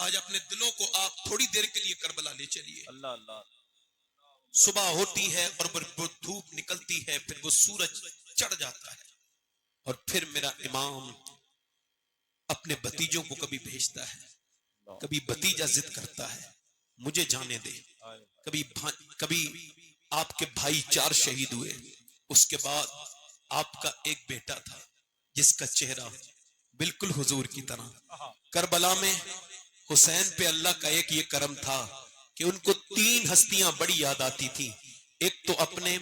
آج اپنے دلوں کو آپ تھوڑی دیر کے لیے کربلا لے چلیے. اللہ اللہ. صبح ہوتی ہے اور وہ دھوپ نکلتی ہے، پھر وہ سورج چڑھ جاتا ہے، اور پھر میرا امام اپنے بھتیجوں کو کبھی بھیجتا ہے، کبھی بھتیجا ضد کرتا ہے مجھے جانے دے، کبھی آپ کے بھائی 4 شہید ہوئے، اس کے بعد آپ کا ایک بیٹا تھا جس کا چہرہ بالکل حضور کی طرح. کربلا میں حسین پہ اللہ کا ایک یہ کرم تھا کہ ان کو 3 ہستیاں بڑی یاد آتی تھی. ایک تو اپنے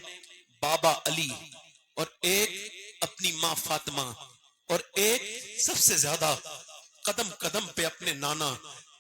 بابا علی، اور ایک اپنی ماں فاطمہ، اور ایک سب سے زیادہ قدم قدم پہ اپنے نانا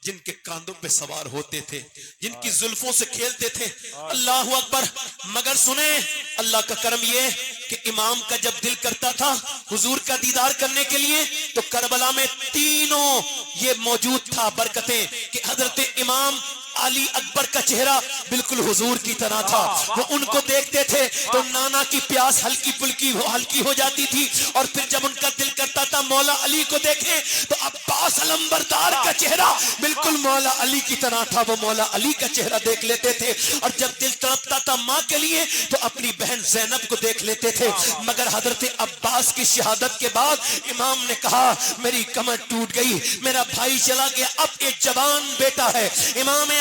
جن کے کاندھوں پہ سوار ہوتے تھے، جن کی زلفوں سے کھیلتے تھے. اللہ اکبر. مگر سنیں اللہ کا کرم یہ کہ امام کا جب دل کرتا تھا حضور کا دیدار کرنے کے لیے تو کربلا میں تینوں یہ موجود تھا برکتیں کہ حضرت امام علی اکبر کا چہرہ بالکل حضور کی طرح تھا. وہ ان کو دیکھتے تھے تو نانا کی پیاس ہلکی ہو جاتی تھی، اور پھر جب ان کا دل کرتا تھا مولا علی کو دیکھیں تو عباس علمبردار کا چہرہ بالکل مولا علی کی طرح تھا. وہ مولا علی کا چہرہ دیکھ لیتے تھے، اور جب دل تڑپتا تھا ماں کے لیے تو اپنی بہن زینب کو دیکھ لیتے تھے. مگر حضرت عباس کی شہادت کے بعد امام نے کہا میری کمر ٹوٹ گئی، میرا بھائی چلا گیا، اب ایک جوان بیٹا ہے امام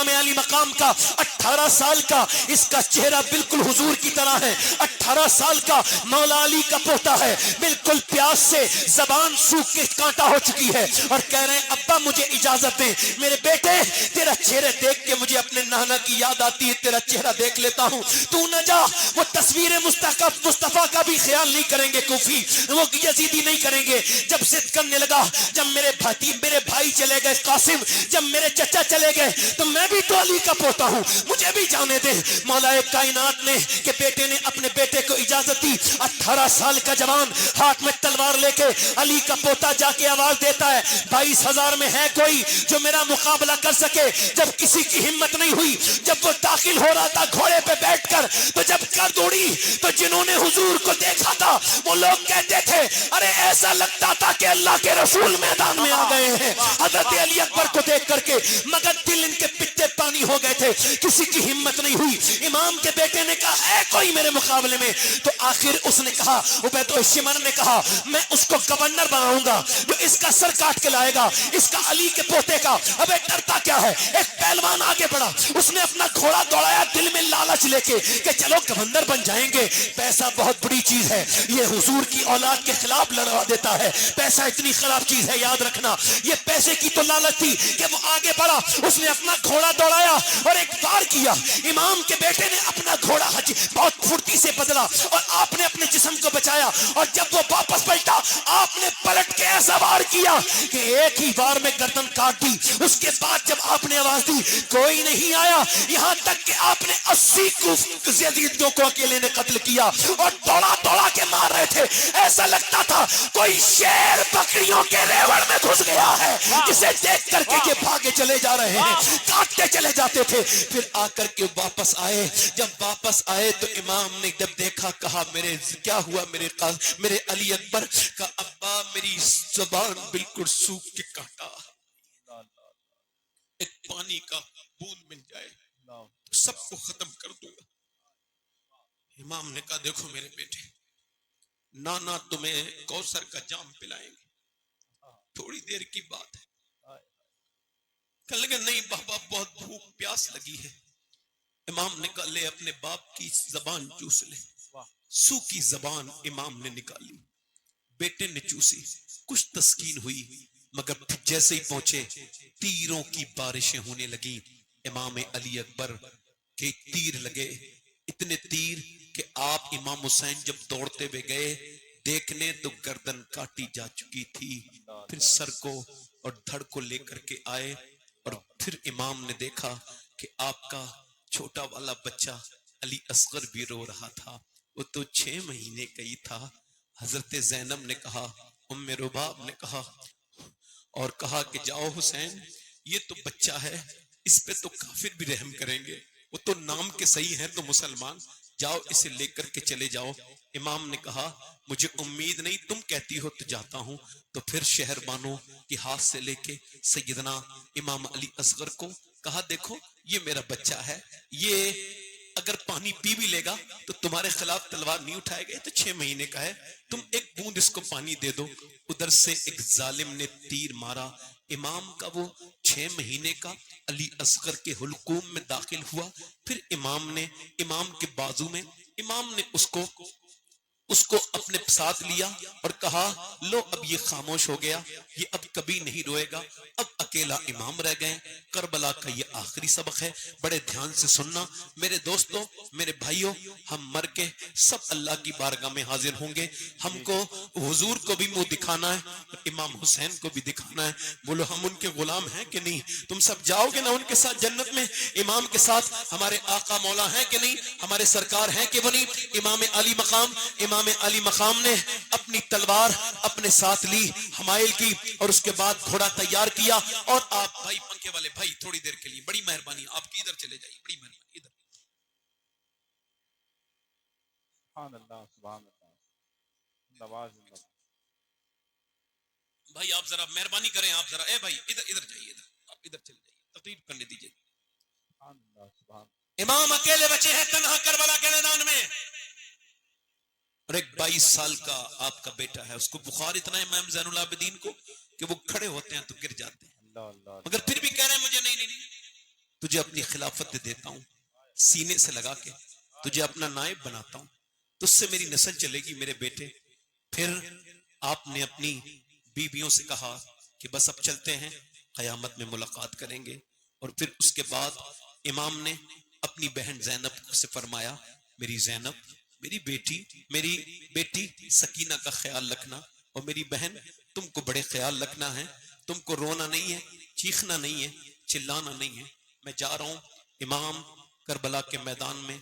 علی مقام کا 18 سال کا، اس کا چہرہ بالکل حضور کی طرح ہے. 18 سال کا مولا علی کا پوتا ہے، بالکل پیاس سے زبان سوکھ کے کانٹا ہو چکی ہے، اور کہہ رہے ہیں ابا مجھے اجازت دیں میرے بیٹے، تیرا چہرہ دیکھ کے مجھے اپنے نانا کی یاد آتی ہے، تیرا چہرہ دیکھ لیتا ہوں، تو نہ جا. وہ تصویر مصطفیٰ کا بھی خیال نہیں کریں گے کوفی، وہ یزیدی نہیں کریں گے. جب ضد کرنے لگا، جب میرے بھائی چلے گئے قاسم، جب میرے چچا چلے گئے تو میں بھی تو علی کا پوتا ہوں، مجھے بھی جانے دے. مولا کائنات نے کہ بیٹے نے اپنے بیٹے کو اجازت دی. 18 سال کا جوان ہاتھ میں تلوار لے کے علی کا پوتا جا کے آواز دیتا ہے 22,000 میں ہے کوئی جو میرا مقابلہ کر سکے. جب کسی کی ہمت نہیں ہوئی، جب وہ داخل ہو رہا تھا گھوڑے پہ بیٹھ کر، تو جب گرد اڑی تو جنہوں نے حضور کو دیکھا تھا وہ لوگ کہتے تھے ارے ایسا لگتا تھا کہ اللہ کے رسول میدان میں آ گئے ہیں حضرت علی اکبر کو دیکھ کر کے. مگر دل ان کے پتے پانی ہو گئے تھے، کسی کی ہمت نہیں ہوئی. امام کے بیٹے نے کہا ہے کوئی میرے مقابلے میں؟ تو آخر اس نے کہا، عبید الشمر نے کہا میں اس کو گورنر بناؤں گا جو اس کا سر کاٹ کے لائے گا، اس کا علی کے پوتے کا. ابے ڈرتا کیا ہے؟ ایک پہلوان آگے بڑھا، اس نے اپنا گھوڑا دوڑایا دل میں لالچ لے کے کہ چلو گورنر بن جائیں گے. پیسہ بہت بڑی چیز ہے، یہ حضور کی اولاد کے خلاف لڑوا دیتا ہے. پیسہ اتنی خراب چیز ہے، یاد رکھنا. یہ پیسے کی تو لالچ تھی کہ وہ آگے بڑھا، اس نے اپنا گھوڑا دوڑایا اور ایک وار کیا. امام کے بیٹے نے اپنا گھوڑا بہت پھرتی سے بدلا اور آپ نے اپنے جسم کو بچایا، اور جب وہ واپس پلٹا آپ نے پلٹ کے ایسا وار کیا کہ ایک ہی وار میں گردن کاٹ دی. اس کے بعد جب آپ نے آواز دی کوئی نہیں آیا، یہاں تک کہ آپ نے 80 یزیدیوں کو اکیلے نے قتل کیا اور دوڑا دوڑا کے مار رہے تھے. ایسا لگتا تھا کوئی شیر بکریوں کے ریوڑ میں گھس گیا ہے، جسے دیکھ کر کے یہ بھاگے چلے جا رہے ہیں، کاٹتے چلے جاتے تھے. پھر آ کر کے واپس آئے. جب واپس آئے تو امام نے جب دیکھا کہا میرے کیا ہوا میرے علی اکبر کا ابا میری زبان بالکل سوکھ کے کاٹا، ایک پانی کا بوند مل جائے سب کو ختم کر دوں گا. امام نے کہا دیکھو میرے بیٹے، نانا تمہیں کوثر کا جام پلائیں گے، تھوڑی دیر کی بات ہے. کہنے لگے نہیں بابا بہت بھوک پیاس لگی ہے. امام نے کہا لے اپنے باپ کی زبان چوس لے. سوکھی زبان امام نے نکالی، بیٹے نے چوسی، کچھ تسکین ہوئی. مگر پھر جیسے ہی پہنچے تیروں کی بارشیں ہونے لگی. امام علی اکبر کے تیر لگے، اتنے تیر کہ آپ امام حسین جب دوڑتے ہوئے گئے دیکھنے تو گردن کاٹی جا چکی تھی. پھر سر کو اور دھڑ کو لے کر کے آئے، اور پھر امام نے دیکھا کہ آپ کا چھوٹا والا بچہ علی اصغر بھی رو رہا تھا. وہ تو 6 مہینے کا ہی تھا. حضرت زینب نے کہا، ام رباب نے کہا اور کہا کہ جاؤ حسین یہ تو بچہ ہے، اس پہ تو کافر بھی رحم کریں گے، وہ تو نام کے صحیح ہیں تو مسلمان، جاؤ اسے لے کر کے چلے جاؤ۔ امام نے کہا مجھے امید نہیں، تم کہتی ہو تو جاتا ہوں۔ تو پھر شہر بانوں کے ہاتھ سے لے کے سیدنا امام علی اصغر کو کہا دیکھو یہ میرا بچہ ہے، یہ اگر پانی پی بھی لے گا تو تمہارے خلاف تلوار نہیں اٹھائے گا، تو 6 مہینے کا ہے، تم ایک بوند اس کو پانی دے دو۔ ادھر سے ایک ظالم نے تیر مارا، امام کا وہ 6 مہینے کا علی اصغر کے حلقوم میں داخل ہوا۔ پھر امام کے بازو میں امام نے اس کو اپنے ساتھ لیا اور کہا لو اب یہ خاموش ہو گیا، یہ اب کبھی نہیں روئے گا، اب اکیلا امام رہ گئے۔ کربلا کا یہ آخری سبق ہے، بڑے دھیان سے سننا میرے دوستوں، میرے بھائیوں، ہم مر کے سب اللہ کی بارگاہ میں حاضر ہوں گے، ہم کو حضور کو بھی منہ دکھانا ہے اور امام حسین کو بھی دکھانا ہے۔ بولو ہم ان کے غلام ہیں کہ نہیں؟ تم سب جاؤ گے نا ان کے ساتھ جنت میں؟ امام کے ساتھ ہمارے آقا مولا ہیں کہ نہیں؟ ہمارے سرکار ہیں کہ وہ نہیں؟ امام علی مقام نے اپنی تلوار اپنے ساتھ لی، حمائل کی، اور اس کے بعد گھوڑا تیار کیا۔ اور آپ بھائی پنکھے والے بھائی تھوڑی دیر کے لیے بڑی مہربانی آپ کی ادھر چلے جائیے، بڑی مہربانی ادھر۔ سبحان اللہ، سبحان اللہ، نواز اللہ۔ بھائی آپ ذرا مہربانی کریں، آپ ذرا اے بھائی ادھر جائیے، ادھر آپ ادھر چلے جائیے، تقریب کرنے دیجیے۔ سبحان اللہ، سبحان امام اکیلے بچے ہیں تنہا کربلا کے میدان میں، اور ایک 22 سال کا آپ کا بیٹا ہے، اس کو بخار اتنا ہے امام زین العابدین کو کہ وہ کھڑے ہوتے ہیں تو گر جاتے ہیں، اللہ، اللہ مگر اللہ۔ پھر بھی کہہ رہے ہیں مجھے نہیں تجھے اپنی خلافت دیتا ہوں، سینے سے لگا کے تجھے اپنا نائب بناتا ہوں، تجھ سے میری نسل چلے گی میرے بیٹے۔ پھر آپ نے اپنی بیویوں سے کہا کہ بس اب چلتے ہیں، قیامت میں ملاقات کریں گے۔ اور پھر اس کے بعد امام نے اپنی بہن زینب سے فرمایا میری زینب، میری بیٹی سکینہ کا خیال رکھنا، اور میری بہن تم کو بڑے خیال رکھنا ہے، تم کو رونا نہیں ہے، چیخنا نہیں ہے، چلانا نہیں ہے، میں جا رہا ہوں۔ امام کربلا کے میدان میں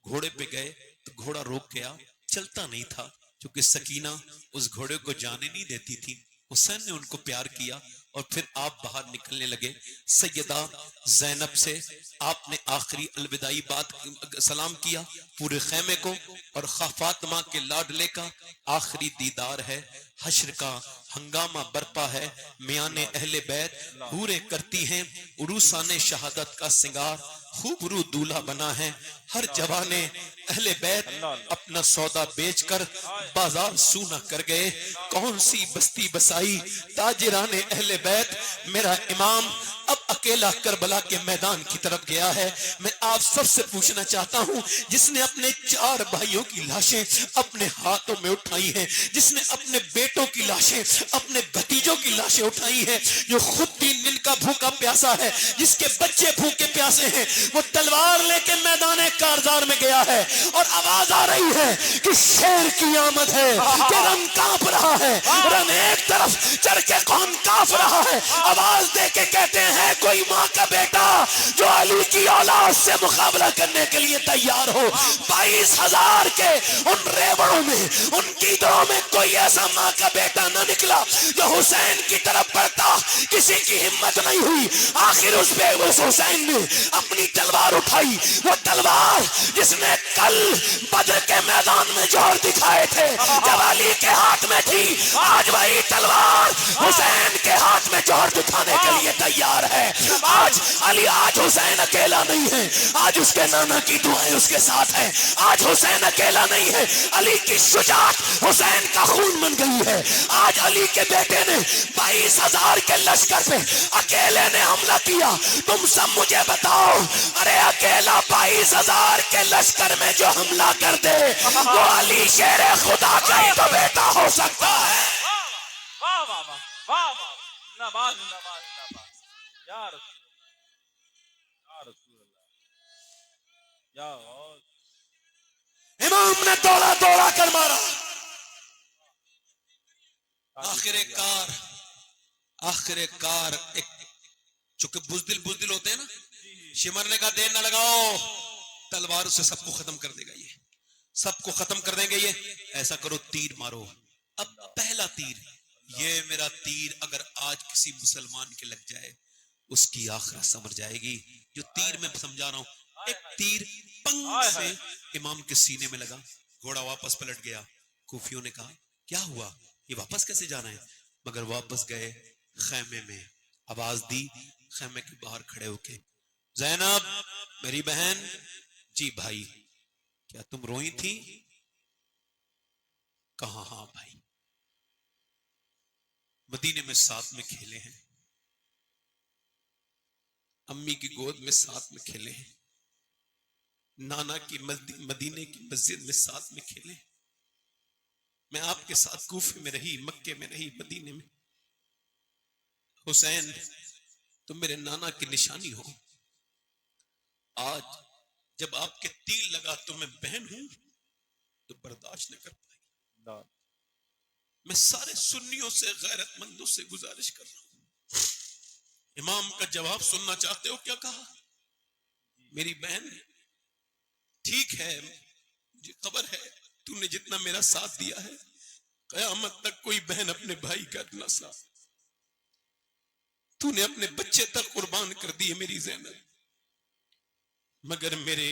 گھوڑے پہ گئے تو گھوڑا روک گیا، چلتا نہیں تھا، کیونکہ سکینہ اس گھوڑے کو جانے نہیں دیتی تھی۔ حسین نے ان کو پیار کیا اور پھر آپ باہر نکلنے لگے۔ سیدہ زینب سے آپ نے آخری الوداعی بات سلام کیا پورے خیمے کو، اور فاطمہ کے لاڈلے کا آخری دیدار ہے، حشر کا ہنگامہ برپا ہے، میان اہل بیت حوریں کرتی ہیں عروسان شہادت کا سنگار، خوب رو دولہا بنا ہے ہر جوان اہل بیت، اپنا سودا بیچ کر بازار سونا کر گئے، کون سی بستی بسائی تاجران اہل بیت۔ میرا امام اب اکیلا کربلا کے میدان کی طرف گیا ہے۔ میں آپ سب سے پوچھنا چاہتا ہوں، جس نے اپنے 4 بھائیوں کی لاشیں اپنے ہاتھوں میں اٹھائی ہیں، جس نے اپنے بیٹوں کی لاشیں، اپنے بھتیجوں کی لاشیں اٹھائی ہیں، جو خود 3 دن کا بھوکا پیاسا ہے، جس کے بچے بھوکے پیاسے ہیں، وہ تلوار لے کے میدان کارزار میں گیا ہے اور آواز آ رہی ہے کہ شیر کی آمد ہے، کہ رن کانپ رہا ہے، رن ایک طرف چڑھ کے کون کانپ رہا ہے، آواز دے کے کہتے ہیں کوئی ماں کا بیٹا جو علی کی اولاد سے مقابلہ کرنے کے لیے تیار ہو۔ 22,000 کے ان ریوڑوں میں، ان گیدڑوں میں کوئی ایسا ماں کا بیٹا نہ نکلا جو حسین کی طرف بڑھتا، کسی کی ہمت نہیں ہوئی۔ آخر اس حسین نے اپنی تلوار اٹھائی، وہ تلوار جس نے کل بدر کے میدان میں جوہر دکھائے تھے جب علی کے ہاتھ میں تھی، آج وہی تلوار حسین کے ہاتھ میں جوہر دکھانے کے لیے تیار ہے۔ آج علی، آج حسین اکیلا نہیں ہے، آج اس کے نانا کی دعائیں اس کے ساتھ ہیں، آج حسین اکیلا نہیں ہے، علی کی شجاعت حسین کا خون بن گئی ہے۔ آج علی کے بیٹے نے 22,000 کے لشکر پہ اکیلے نے حملہ کیا۔ تم سب مجھے بتاؤ، ارے اکیلا 22,000 کے لشکر میں جو حملہ کر دے وہ علی شیر خدا کا ہی تو بیٹا ہو سکتا ہے۔ واہ واہ واہ واہ واہ، نماز نماز نماز، یا رسول اللہ، یا رسول اللہ، یا غوث۔ امام نے دوڑا کر مارا، آخر کار ایک چونکہ بزدل ہوتے ہیں نا، شمر نے کہا دیر نہ لگاؤ، تلوار سے سب کو ختم کر دے گا، یہ سب کو ختم کر دیں گے، یہ ایسا کرو تیر مارو۔ اب پہلا تیر، یہ میرا تیر اگر آج کسی مسلمان کے لگ جائے اس کی آخرت سمجھ جائے گی، جو تیر میں سمجھا رہا ہوں ایک تیر پنگ سے امام کے سینے میں لگا. گھوڑا واپس پلٹ گیا. کوفیوں نے کہا کیا ہوا, یہ واپس کیسے جانا ہے؟ مگر واپس گئے خیمے میں. آواز دی خیمے کے باہر کھڑے ہو کے, زینب میری بہن. جی بھائی. کیا تم روئی تھی؟ کہا ہاں بھائی. مدینے میں ساتھ میں کھیلے ہیں, امی کی گود میں ساتھ میں کھیلے ہیں, نانا کی مدینے کی مسجد میں ساتھ میں کھیلے ہیں. میں آپ کے ساتھ کوفے میں رہی, مکے میں رہی, مدینے میں. حسین تم میرے نانا کی نشانی ہو. آج جب آپ کے تیر لگا تو میں بہن ہوں تو برداشت نہ کر پائی. میں سارے سنیوں سے, غیرت مندوں سے گزارش کر رہا ہوں, امام کا جواب سننا چاہتے ہو؟ کیا کہا؟ میری بہن ٹھیک ہے, مجھے خبر ہے تو نے جتنا میرا ساتھ دیا ہے قیامت تک کوئی بہن اپنے بھائی کا نہ ساتھ. تو نے اپنے بچے تک قربان کر دیے میری زینب, مگر میرے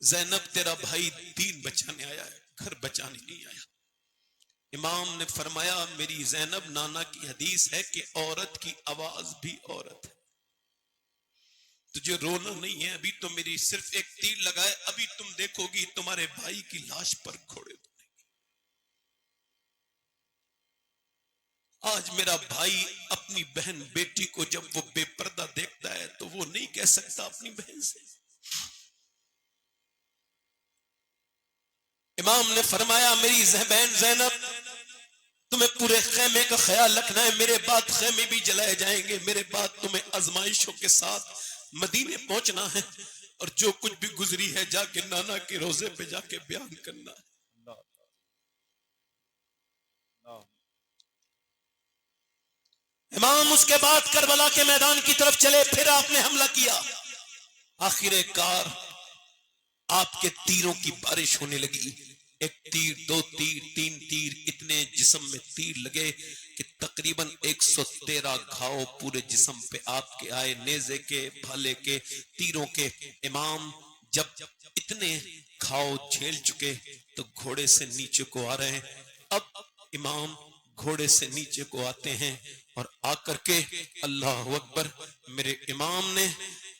زینب تیرا بھائی دین بچانے آیا ہے, گھر بچانے نہیں آیا. امام نے فرمایا میری زینب, نانا کی حدیث ہے کہ عورت کی آواز بھی عورت ہے. تجھے رونا نہیں ہے, ابھی تو میری صرف ایک تیر لگائے, ابھی تم دیکھو گی تمہارے بھائی کی لاش پر گھوڑے دھونے گی. آج میرا بھائی اپنی بہن بیٹی کو جب وہ بے پردہ دیکھتا ہے تو وہ نہیں کہہ سکتا اپنی بہن سے. امام نے فرمایا میری بہن زینب تمہیں پورے خیمے کا خیال رکھنا ہے, میرے بعد خیمے بھی جلائے جائیں گے, میرے بعد تمہیں آزمائشوں کے ساتھ مدینے پہنچنا ہے, اور جو کچھ بھی گزری ہے جا کے نانا کے روزے پہ جا کے بیان کرنا ہے. امام اس کے بعد کربلا کے میدان کی طرف چلے, پھر آپ نے حملہ کیا. آخر کار آپ کے تیروں کی بارش ہونے لگی. ایک تیر, دو تیر, تین تیر, اتنے جسم میں تیر لگے کہ تقریباً 113 گھاؤ پورے جسم پہ آپ کے آئے, نیزے کے, بھالے کے, تیروں کے. امام جب اتنے گھاؤ جھیل چکے تو گھوڑے سے نیچے کو آ رہے ہیں. اب امام گھوڑے سے نیچے کو آتے ہیں اور آ کر کے اللہ اکبر, میرے امام نے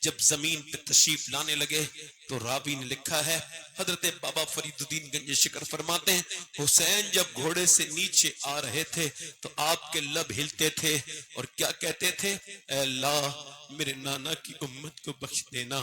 جب زمین پہ تشریف لانے لگے تو راوی نے لکھا ہے, حضرت بابا فرید الدین گنج شکر فرماتے ہیں حسین جب گھوڑے سے نیچے آ رہے تھے تو آپ کے لب ہلتے تھے اور کیا کہتے تھے, اے اللہ میرے نانا کی امت کو بخش دینا,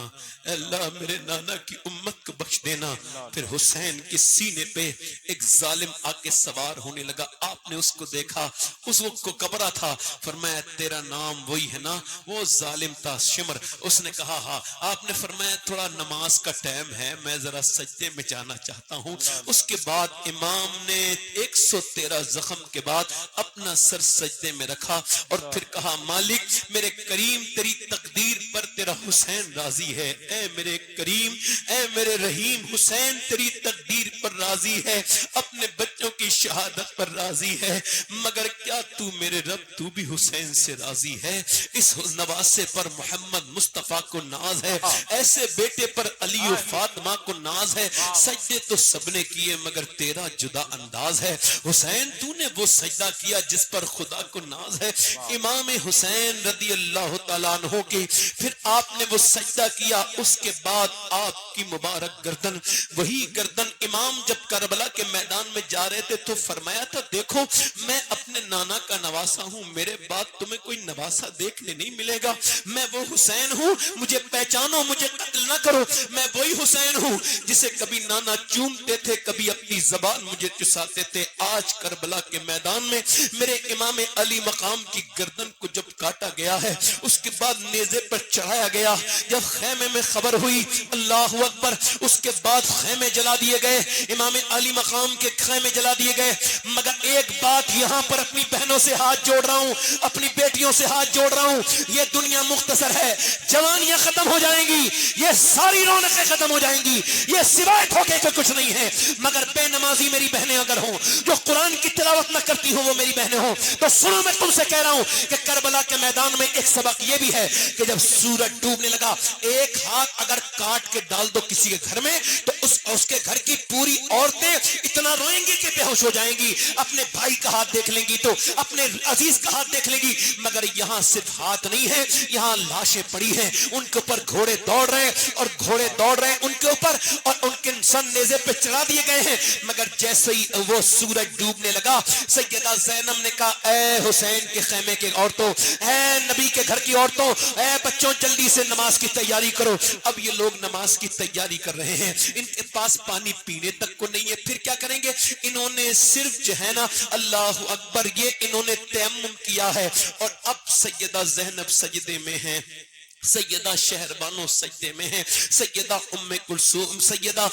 اے اللہ میرے نانا کی امت کو بخش دینا. پھر حسین کے سینے پہ ایک ظالم آ کے سوار ہونے لگا. آپ نے اس کو دیکھا, اس وقت کو کبرا تھا. فرمایا تیرا نام وہی ہے نا؟ وہ ظالم تھا شمر. اس نے کہا ہاں. آپ نے فرمایا تھوڑا نماز کا ٹائم ہے, میں ذرا سجدے میں جانا چاہتا ہوں. اس کے بعد امام نے 113 زخم کے بعد اپنا سر سجدے میں رکھا اور پھر کہا مالک میرے کریم تیری تقدیر پر تیرا حسین راضی ہے, اے میرے کریم, اے میرے رحیم, حسین تیری تقدیر پر راضی ہے, اپنے بچوں کی شہادت پر راضی ہے, مگر کیا تو میرے رب تو بھی حسین سے راضی ہے؟ اس نواسے پر محمد مصطفیٰ کو ناز ہے, ایسے بیٹے پر علی و فاطمہ کو ناز ہے. سجدے تو سب نے کیے مگر تیرا جدا انداز ہے. حسین تو نے وہ سجدہ کیا جس پر خدا کو ناز ہے. امام حسین رضی اللہ تعالیٰ عنہ کی پھر آپ نے وہ سجدہ کیا. اس کے بعد آپ کی مبارک گردن, وہی گردن امام جب کربلا کے میدان میں جا رہے تھے تو فرمایا تھا دیکھو میں اپنے نانا کا نواسا ہوں, میرے بعد تمہیں کوئی نواسا دیکھنے نہیں ملے گا. میں وہ حسین ہوں, مجھے پہچانو, مجھے قتل نہ کرو. میں وہی حسین ہوں جسے کبھی نانا چومتے تھے, کبھی اپنی زبان مجھے چساتے تھے. آج کربلا کے میدان میں میرے امام علی مقام کی گردن کو جب کاٹا گیا ہے, اس کے بعد نیزے پر چڑھایا گیا, جب خیمے میں خبر ہوئی اللہ اکبر, اس کے بعد خیمے جلا دیے گئے. امام علی مقام کے خیمے جلا دیے گئے. مگر ایک بات یہاں پر اپنی بہنوں سے ہاتھ جوڑ رہا ہوں, اپنی بیٹیوں سے ہاتھ جوڑ رہا ہوں, یہ دنیا مختصر ہے, جوانیاں ختم ہو جائیں گی, یہ ساری رونقیں ختم ہو جائیں گی, یہ سوائے دھوکے کے کچھ نہیں ہے. مگر بے نمازی میری بہنیں اگر ہوں, جو قرآن کی تلاوت نہ کرتی ہوں وہ میری بہنیں ہوں, تو سنو میں تم سے کہہ رہا ہوں کہ کربلا کے میدان میں ایک سبق یہ بھی ہے کہ جب سورج ڈوبنے لگا, ایک ہاتھ اگر کاٹ کے ڈال دو کسی کے گھر میں تو اس کے گھر کی پوری عورتیں اتنا روئیں گی کہ بے ہوش ہو جائیں گی. اپنے بھائی کا ہاتھ دیکھ لیں گی تو اپنے عزیز کا ہاتھ دیکھ لیں گی. مگر یہاں صرف ہاتھ نہیں ہے, یہاں لاشیں پڑی ہیں, ان کے اوپر گھوڑے دوڑ رہے ہیں اور گھوڑے دوڑ رہے ہیں ان کے اوپر, اور ان کے سن نیزے پہ چڑھا دیے گئے ہیں. مگر جیسے ہی وہ سورج ڈوبنے لگا, سیدہ زینب نے کہا اے حسین کے خیمے کے عورتوں, اے نبی کے گھر کی عورتوں, اے بچوں جلدی سے نماز کی تیاری کرو. اب یہ لوگ نماز کی تیاری کر رہے ہیں, ان کے پاس پانی پینے تک کو نہیں ہے, پھر کیا کریں گے؟ انہوں نے صرف جو ہے نا اللہ اکبر یہ انہوں نے تیمم کیا ہے. اور اب سیدہ زینب سجدے میں ہیں, سیدہ شہربانو سجدے میں ہیں, سیدہ ام کلثوم سیدہ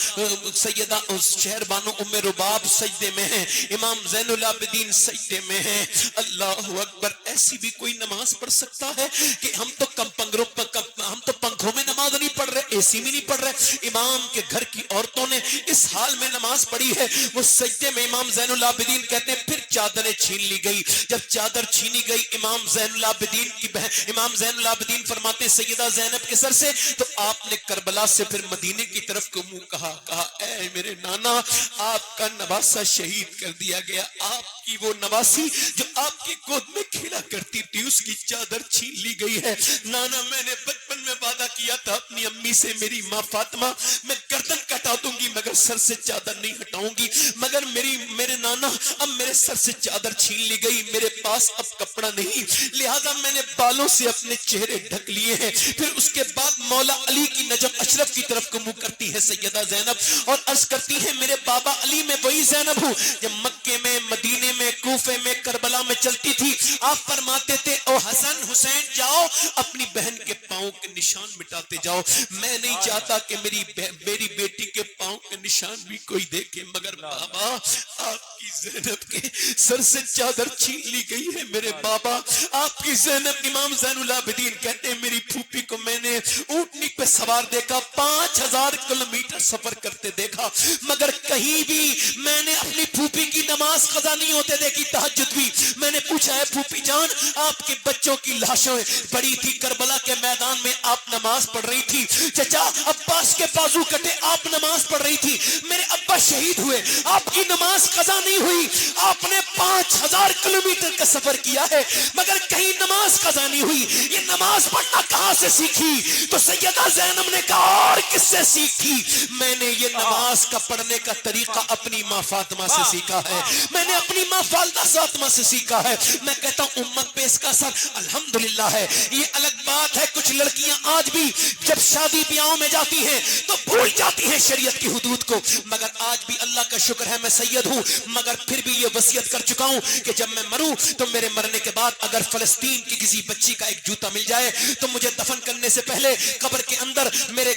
شہربانو ام رباب سجدے میں ہیں, امام زین العابدین سجدے میں ہیں. اللہ اکبر, ایسی بھی کوئی نماز پڑھ سکتا ہے کہ ہم تو ہم تو پنکھوں میں نماز نہیں پڑھ رہے, اے سی میں نہیں پڑھ رہے. امام کے گھر کی عورتوں نے اس حال میں نماز پڑھی ہے, وہ سجدے میں. امام زین العابدین کہتے ہیں پھر چادریں چھین لی گئی. جب چادر چھینی گئی امام زین العابدین کی بہن, امام زین العابدین فرماتے ہیں سیدہ زینب کے سر سے, تو آپ نے کربلا سے پھر مدینے کی طرف کو منہ کہا اے میرے نانا, آپ کا نواسا شہید کر دیا گیا, آپ کی وہ نواسی جو آپ کی گود میں کھیلا کرتی تھی اس کی چادر چھین لی گئی ہے. نانا میں نے بچپن میں وعدہ کیا تھا اپنی امی سے, میری ماں فاطمہ, میں گردن کٹا دوں گی مگر سر سے چادر نہیں ہٹاؤں گی, مگر میرے نانا اب میرے سر سے چادر چھین لی گئی, میرے پاس اب کپڑا نہیں, لہذا میں نے بالوں سے اپنے چہرے ڈھک لیے ہیں. پھر اس کے بعد مولا علی کی نجم اشرف کی طرف کو منہ کرتی ہے سیدہ زینب اور عرض کرتی ہے میرے بابا علی میں وہی زینب ہوں جب مکے میں, مدینے میں, کوفے میں, کربلا میں چلتی تھی. آپ فرماتے تھے او حسن حسین جاؤ اپنی بہن کے پاؤں کے نشان مٹاتے جاؤ, میں نہیں چاہتا کہ میری بیٹی کے پاؤں کے نشان بھی کوئی دیکھے, مگر بابا آپ کی زینب کے سر سے چادر چھین لی گئی ہے. میرے بابا آپ کی زینب, امام زین العابدین کہتے ہیں میری پھوپھی کو میں نے اونٹنی پہ سوار دیکھا, 5000 کلومیٹر سفر کرتے دیکھا, مگر کہیں بھی میں نے اپنی پھوپھی کی نماز قضا نہیں ہوتے دیکھی, تہجد بھی. میں نے پوچھا ہے پھوپھی جان آپ کے بچوں کی لاشیں پڑی تھی کربلا کے میدان میں, آپ نماز پڑھ رہی تھی, چچا عباس کے بازو کٹے آپ نماز پڑھ رہی تھی, میرے ابا شہید ہوئے آپ کی نماز قضا نہیں ہوئی, آپ نے 5000 کلومیٹر کا سفر کیا ہے مگر کہیں نماز قضا نہیں ہوئی, یہ نماز پڑھنا کہاں سے سیکھی؟ تو سیدہ زینب نے کہا اور کس سے سیکھی؟ میں نے یہ نماز کا پڑھنے کا طریقہ اپنی ماں فاطمہ سے سیکھا ہے, میں نے اپنی ماں فاطمہ سے سیکھا ہے. میں کہتا ہوں امت پہ اس کا اثر الحمدللہ ہے. یہ الگ بات ہے کچھ لڑکیاں آج بھی جب شادی بیاہوں میں جاتی ہیں تو بھول جاتی ہیں شریعت کی حدود کو, مگر آج بھی اللہ کا شکر ہے میں سید ہوں, مگر پھر بھی یہ وصیت کر چکا ہوں کہ جب میں مروں تو میرے مرنے کے بعد اگر فلسطین کی کسی بچی کا ایک جوتا مل جائے تو مجھے دفن کرنے سے پہلے قبر کے اندر میرے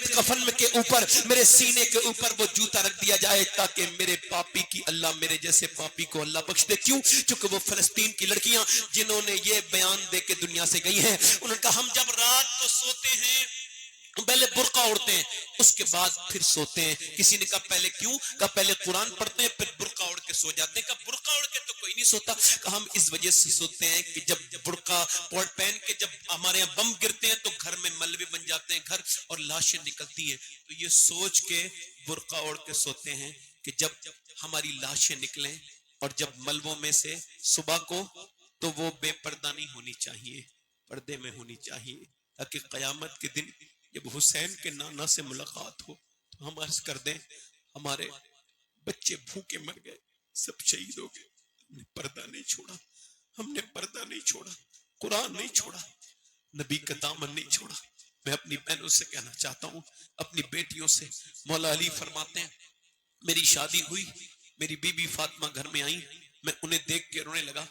کفن کے اوپر, میرے سینے کے اوپر وہ جوتا رکھ دیا جائے تاکہ میرے پاپی کی اللہ میرے جیسے پاپی کو اللہ بخش دے. کیوں؟ چونکہ وہ فلسطین کی لڑکیاں جنہوں نے یہ بیان دے کے دنیا سے گئی ہیں, انہوں نے کہا ہم جب رات کو سوتے ہیں پہلے برقع اوڑھتے ہیں اس کے بعد پھر سوتے ہیں. کسی نے کہا پہلے کیوں؟ کہا پہلے قرآن پڑھتے ہیں پھر برقع اوڑھ کے سو جاتے ہیں. کہا برقع اوڑھ کے تو کوئی نہیں سوتا. کہا ہم اس وجہ سے سوتے ہیں کہ جب برقع پہن کے جب ہمارے یہاں بم گرتے ہیں تو گھر میں ملبے بن جاتے ہیں گھر اور لاشیں نکلتی ہیں, تو یہ سوچ کے برقع اوڑھ کے سوتے ہیں کہ جب ہماری لاشیں نکلیں اور جب ملبوں میں سے صبح کو تو وہ بے پردہ نہیں ہونی چاہیے, پردے میں ہونی چاہیے, تاکہ قیامت کے دن جب حسین کے نانا سے ملاقات ہو تو ہم عرض کر دیں ہمارے بچے بھوکے مر گئے, سب شہید ہو گئے, ہم نے پردہ نہیں چھوڑا, ہم نے پردہ نہیں چھوڑا, قرآن نہیں چھوڑا, نبی کا دامن نہیں چھوڑا. میں اپنی بہنوں سے کہنا چاہتا ہوں, اپنی بیٹیوں سے, مولا علی فرماتے ہیں میری شادی ہوئی, میری بی بی فاطمہ گھر میں آئی, میں انہیں دیکھ کے رونے لگا,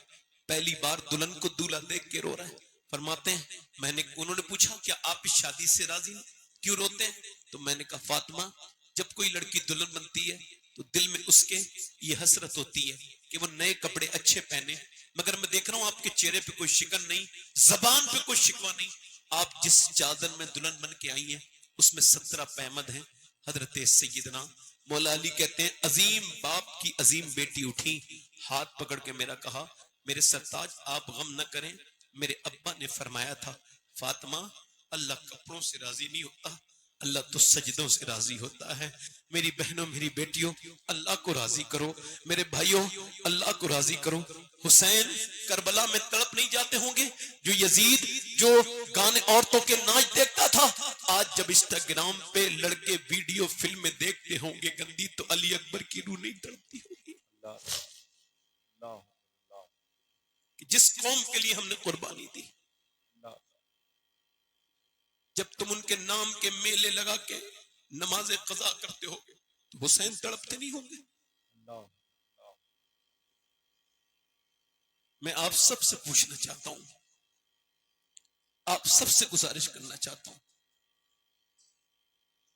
پہلی بار دلہن کو دولہا دیکھ کے رو رہا ہے. فرماتے ہیں انہوں نے پوچھا کیا آپ اس شادی سے راضی ہیں, کیوں روتے ہیں؟ تو میں نے کہا فاطمہ جب کوئی لڑکی دلہن بنتی ہے تو دل میں اس کے یہ حسرت ہوتی ہے کہ وہ نئے کپڑے اچھے پہنے، مگر میں دیکھ رہا ہوں آپ کے چہرے پہ کوئی شکن نہیں، زبان پہ کوئی شکوہ نہیں. آپ جس چادر میں دلہن بن کے آئی ہیں اس میں 17 پیمد ہیں. حضرت سیدنا مولا علی کہتے ہیں عظیم باپ کی عظیم بیٹی اٹھی، ہاتھ پکڑ کے میرا کہا میرے سرتاج آپ غم نہ کریں، میرے ابا نے فرمایا تھا فاطمہ اللہ کپڑوں سے راضی نہیں ہوتا، اللہ تو سجدوں سے راضی ہوتا ہے. میری بہنوں میری بیٹیوں اللہ کو راضی کرو، میرے بھائیوں اللہ کو راضی کرو. حسین کربلا میں تڑپ نہیں جاتے ہوں گے؟ جو یزید جو گانے عورتوں کے ناچ دیکھتا تھا، آج جب انسٹاگرام پہ لڑکے ویڈیو فلمیں دیکھتے ہوں گے گندی، تو علی اکبر کی روح نہیں تڑپتی ہوگی کہ جس قوم کے لیے ہم نے قربانی دی. جب تم ان کے نام کے میلے لگا کے نماز قضا کرتے ہو تو حسین تڑپتے نہیں ہوں گے؟ میں آپ سب سے پوچھنا چاہتا ہوں، آپ سب سے گزارش کرنا چاہتا ہوں،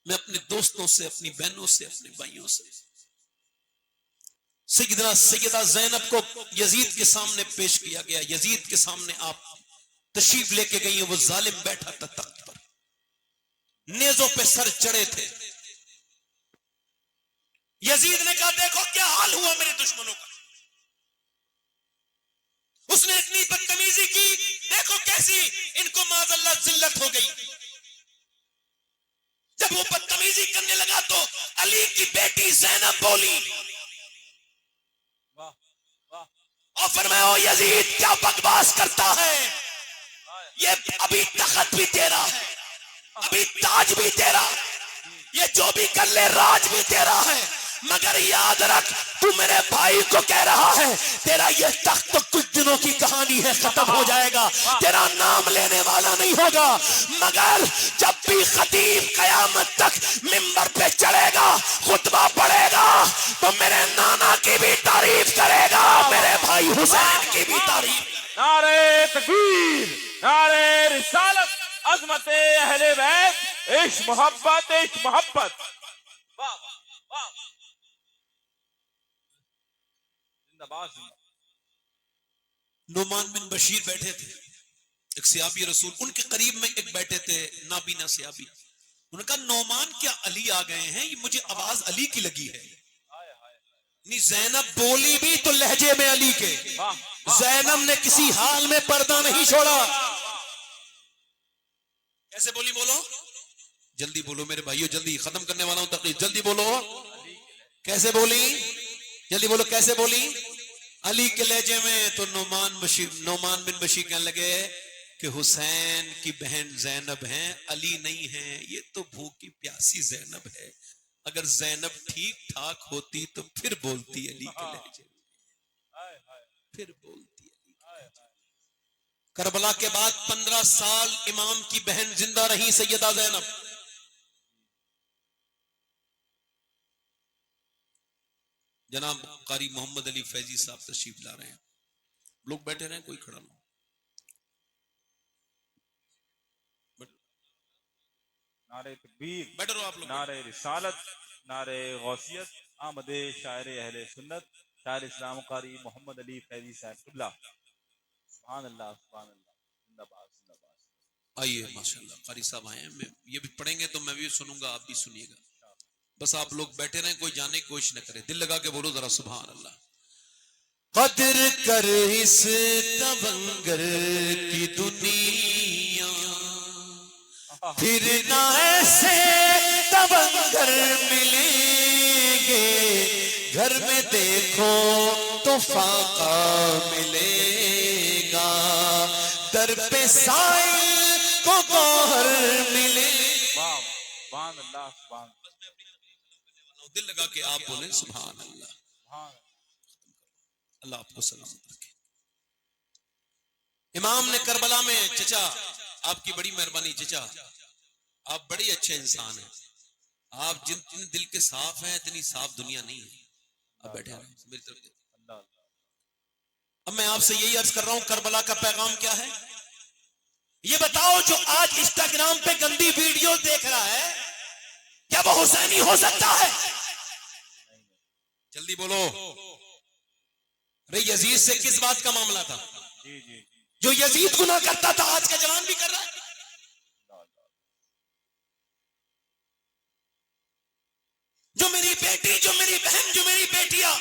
میں اپنے دوستوں سے، اپنی بہنوں سے، اپنے بھائیوں سے، سیدہ زینب کو یزید کے سامنے پیش کیا گیا، یزید کے سامنے آپ تشریف لے کے گئی ہیں، وہ ظالم بیٹھا تھا تخت پر، نیزوں پہ سر چڑھے تھے. یزید نے کہا دیکھو کیا حال ہوا میرے دشمنوں کا، اس نے اتنی بدتمیزی کی، دیکھو کیسی ان کو معاذ اللہ ذلت ہو گئی. جب وہ بدتمیزی کرنے لگا تو علی کی بیٹی زینب بولی اور فرمایا او یزید کیا بکواس کرتا ہے، یہ ابھی تخت بھی تیرا ہے، ابھی تاج بھی تیرا، یہ جو بھی کر لے راج بھی تیرا ہے، مگر یاد رکھ تو میرے بھائی کو کہہ رہا ہے تیرا یہ تخت تو کچھ دنوں کی کہانی ہے، ختم ہو جائے گا، تیرا نام لینے والا نہیں ہوگا، مگر جب بھی خطیب قیامت تک منبر پہ چڑھے گا خطبہ پڑھے گا تو میرے نانا کی بھی تعریف کرے گا، میرے بھائی حسین کی بھی تعریف. نعرہ تکبیر، نعرہ رسالت، عظمت اہل بیت، عشق محبت، عشق محبت. واہ واہ واہ، زندہ باد. نعمان بن بشیر بیٹھے تھے، ایک صحابی رسول ان کے قریب میں ایک بیٹھے تھے نابینا صحابی، انہوں نے کہا نعمان کیا علی آ گئے ہیں، یہ مجھے آواز علی کی لگی ہے. زینب بولی بھی تو لہجے میں علی کے، زینب نے کسی حال میں پردہ نہیں چھوڑا. کیسے بولی؟ بولو جلدی بولو میرے بھائیو، جلدی ختم کرنے والا ہوں تقریر، جلدی بولو. کیسے بولی؟ جلدی بولو کیسے بولی؟ علی کے لہجے میں. تو نعمان بن بشیر کہنے لگے کہ حسین کی بہن زینب ہیں، علی نہیں ہیں، یہ تو بھوکی پیاسی زینب ہے، اگر زینب ٹھیک ٹھاک ہوتی تو پھر بولتی علی کے لہجے میں، پھر بولتی علی کے لہجے میں. کربلا کے بعد 15 سال امام کی بہن زندہ رہی سیدہ زینب. جناب قاری محمد علی فیضی صاحب تشریف لا رہے ہیں، لوگ بیٹھے رہے ہیں، کوئی کھڑا نہ ہو. نعرہ تکبیر، بیٹھے رہو آپ لوگ. نعرہ رسالت، نعرہ غوثیت، آمد شاعر اہل سنت، شاعر اسلام قاری محمد علی فیضی صاحب قبلہ. سبحان اللہ سبحان اللہ، زندہ باد زندہ باد. آئیے ماشاءاللہ قاری صاحب آئے ہیں، میں یہ بھی پڑھیں گے تو میں بھی سنوں گا، آپ بھی سنیے گا. بس آپ لوگ بیٹھے رہیں، کوئی جانے کی کوشش نہ کرے، دل لگا کے بولو ذرا سبحان اللہ. قدر کر اس تونگر کی دنیا، پھر نہ ایسے تونگر ملیں گے، گھر میں دیکھو تو فاقہ ملے گا، در پہ سائل کو گوہر ملے. سبحان اللہ سبحان اللہ. دل لگا کے آپ بولیں سبحان اللہ. اللہ آپ کو سلامت رکھے. امام نے کربلا میں، چچا آپ کی بڑی مہربانی، چچا آپ بڑے اچھے انسان ہیں، آپ جتنے دل کے صاف ہیں اتنی صاف دنیا نہیں ہے. اب بیٹھے ہیں میری طرف دیکھیں. اب میں آپ سے یہی عرض کر رہا ہوں کربلا کا پیغام کیا ہے؟ یہ بتاؤ جو آج انسٹاگرام پہ گندی ویڈیو دیکھ رہا ہے کیا وہ حسینی ہو سکتا ہے؟ جلدی بولو. ارے یزید سے کس بات کا معاملہ تھا؟ جی جی جی جو یزید گناہ کرتا تھا آج کا جوان بھی کر رہا ہے. جو میری بیٹی، جو میری بہن، جو میری بیٹیاں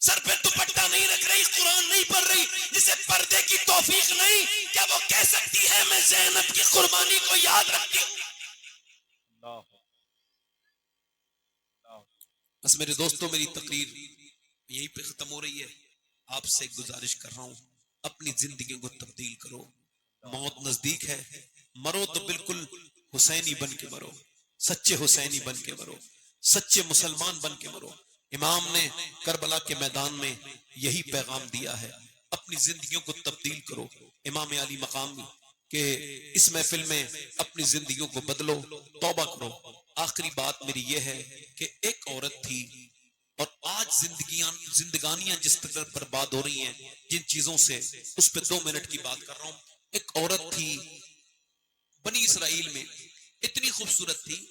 سر پہ دوپٹہ نہیں رکھ رہی، قرآن نہیں پڑھ رہی، جسے پردے کی توفیق نہیں، کیا وہ کہہ سکتی ہے میں زینب کی قربانی کو یاد رکھتی ہوں؟ اللہ اللہ. بس میرے دوستوں، میری تقریر یہیں پہ ختم ہو رہی ہے. آپ سے ایک گزارش کر رہا ہوں، اپنی زندگی کو تبدیل کرو. موت نزدیک ہے، مرو تو بالکل حسینی بن کے مرو، سچے حسینی بن کے مرو، سچے مسلمان بن کے مرو. امام نے کربلا کے میدان میں یہی پیغام دیا ہے، اپنی زندگیوں کو تبدیل کرو. امام علی مقام کہ اس محفل میں اپنی زندگیوں کو بدلو، توبہ کرو. آخری بات میری یہ ہے کہ ایک عورت تھی، اور آج زندگانیاں جس طرح برباد ہو رہی ہیں جن چیزوں سے، اس پہ 2 منٹ کی بات کر رہا ہوں. ایک عورت تھی بنی اسرائیل میں، اتنی خوبصورت تھی،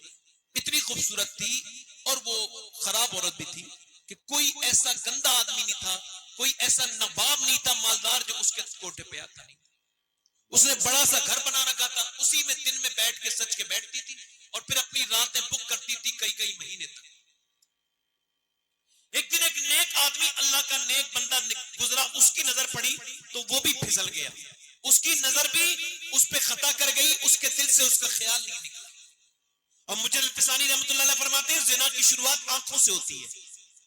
اتنی خوبصورت تھی، اور وہ خراب عورت بھی تھی کہ کوئی ایسا گندا آدمی نہیں تھا، کوئی ایسا نواب نہیں تھا مالدار جو اس کے کوٹھے پہ آتا نہیں. اس نے بڑا سا گھر بنا رکھا تھا، اسی میں دن میں بیٹھ کے سچ کے بیٹھتی تھی، اور پھر اپنی راتیں بک کرتی تھی کئی مہینے تک. ایک دن ایک نیک آدمی، اللہ کا نیک بندہ گزرا، اس کی نظر پڑی تو وہ بھی پھسل گیا، اس کی نظر بھی اس پہ خطا کر گئی، اس کے دل سے اس کا خیال نہیں نکلا. اور مجھے الفسانی رحمۃ اللہ علیہ فرماتے ہیں زنا کی شروعات آنکھوں سے ہوتی ہے،